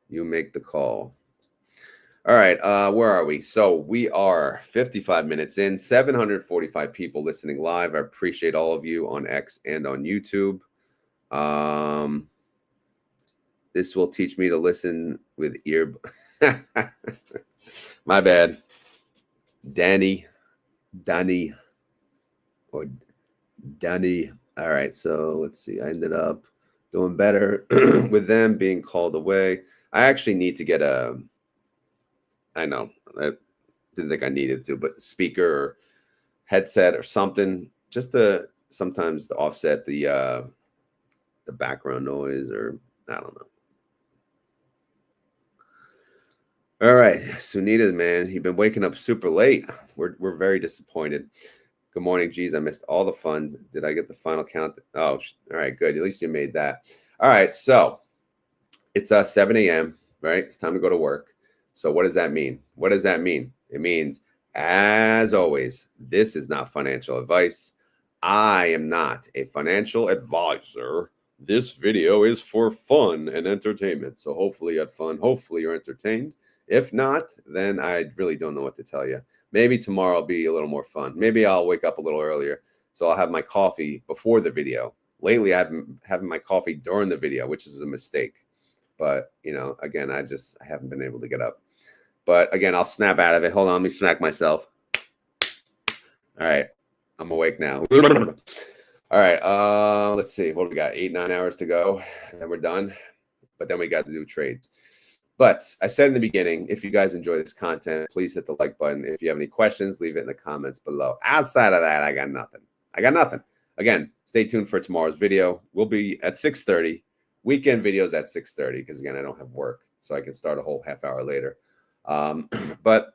You make the call. All right, where are we? So we are 55 minutes in, 745 people listening live. I appreciate all of you on X and on YouTube. This will teach me to listen with ear. My bad. Danny, or Danny. All right, so let's see. I ended up doing better with them being called away. I actually need to get a, I know, I didn't think I needed to, but speaker or headset or something just to sometimes to offset the background noise, or I don't know. All right, Sunita, man, you've been waking up super late. We're very disappointed. Good morning, geez, I missed all the fun. Did I get the final count? Oh, all right, good. At least you made that. All right, so it's 7 a.m., right? It's time to go to work. So what does that mean? What does that mean? It means, as always, this is not financial advice. I am not a financial advisor. This video is for fun and entertainment. So hopefully you had fun. Hopefully you're entertained. If not, then I really don't know what to tell you. Maybe tomorrow will be a little more fun. Maybe I'll wake up a little earlier. So I'll have my coffee before the video. Lately, I've been having my coffee during the video, which is a mistake. But, you know, again, I haven't been able to get up. But again, I'll snap out of it. Hold on, let me smack myself. All right, I'm awake now. All right, let's see. What do we got? 8-9 hours to go, and then we're done. But then we got to do trades. But I said in the beginning, if you guys enjoy this content, please hit the like button. If you have any questions, leave it in the comments below. Outside of that, I got nothing. Again, stay tuned for tomorrow's video. We'll be at 6:30. Weekend videos at 6:30 because, again, I don't have work, so I can start a whole half hour later. But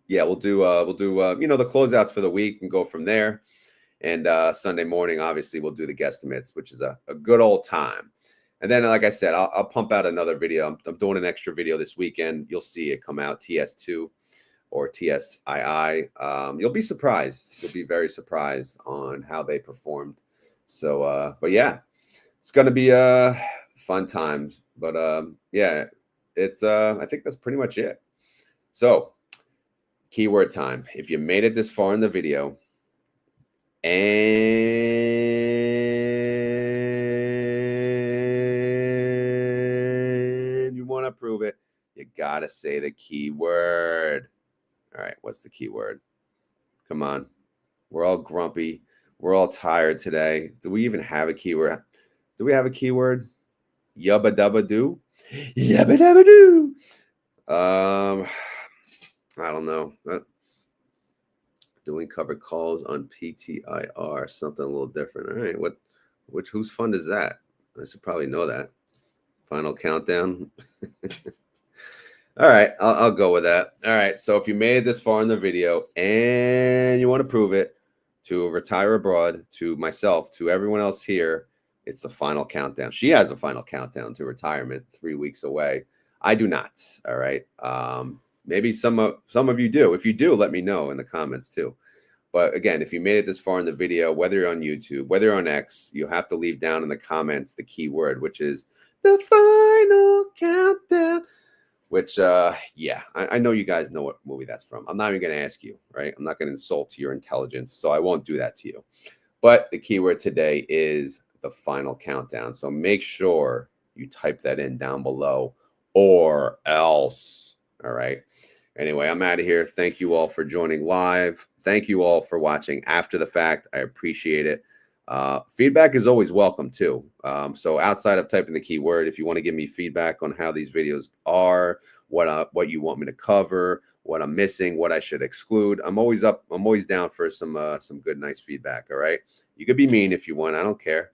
yeah, we'll do you know, the closeouts for the week and go from there. And Sunday morning, obviously, we'll do the guesstimates, which is a good old time. And then, like I said, I'll pump out another video. I'm doing an extra video this weekend. You'll see it come out, TS2 or TSLY. You'll be surprised. You'll be very surprised on how they performed. So, but yeah, it's going to be fun times. But yeah, it's I think that's pretty much it. So, keyword time. If you made it this far in the video and you want to prove it, you got to say the keyword. All right, what's the keyword? Come on. We're all grumpy. We're all tired today. Do we even have a keyword? Do we have a keyword? Yubba dubba doo? Yubba dubba doo. I don't know. Doing covered calls on PTIR, something a little different. All right, whose fund is that? I should probably know that. Final countdown. All right, I'll go with that. All right, so if you made it this far in the video and you want to prove it to Retire Abroad, to myself, to everyone else here, it's the final countdown. She has a final countdown to retirement, 3 weeks away. I do not. All right. Maybe some of you do. If you do, let me know in the comments too. But again, if you made it this far in the video, whether you're on YouTube, whether you're on X, you have to leave down in the comments the keyword, which is the final countdown. Which, yeah, I know you guys know what movie that's from. I'm not even going to ask you, right? I'm not going to insult your intelligence, so I won't do that to you. But the keyword today is the final countdown. So make sure you type that in down below, or else. All right. Anyway, I'm out of here. Thank you all for joining live. Thank you all for watching after the fact. I appreciate it. Feedback is always welcome too. So outside of typing the keyword, if you want to give me feedback on how these videos are, what you want me to cover, what I'm missing, what I should exclude, I'm always down for some good, nice feedback. All right. You could be mean if you want. I don't care.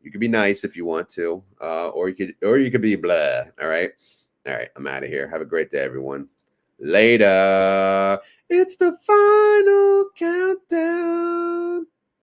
You could be nice if you want to, or you could be blah. All right. All right. I'm out of here. Have a great day, everyone. Later. It's the final countdown.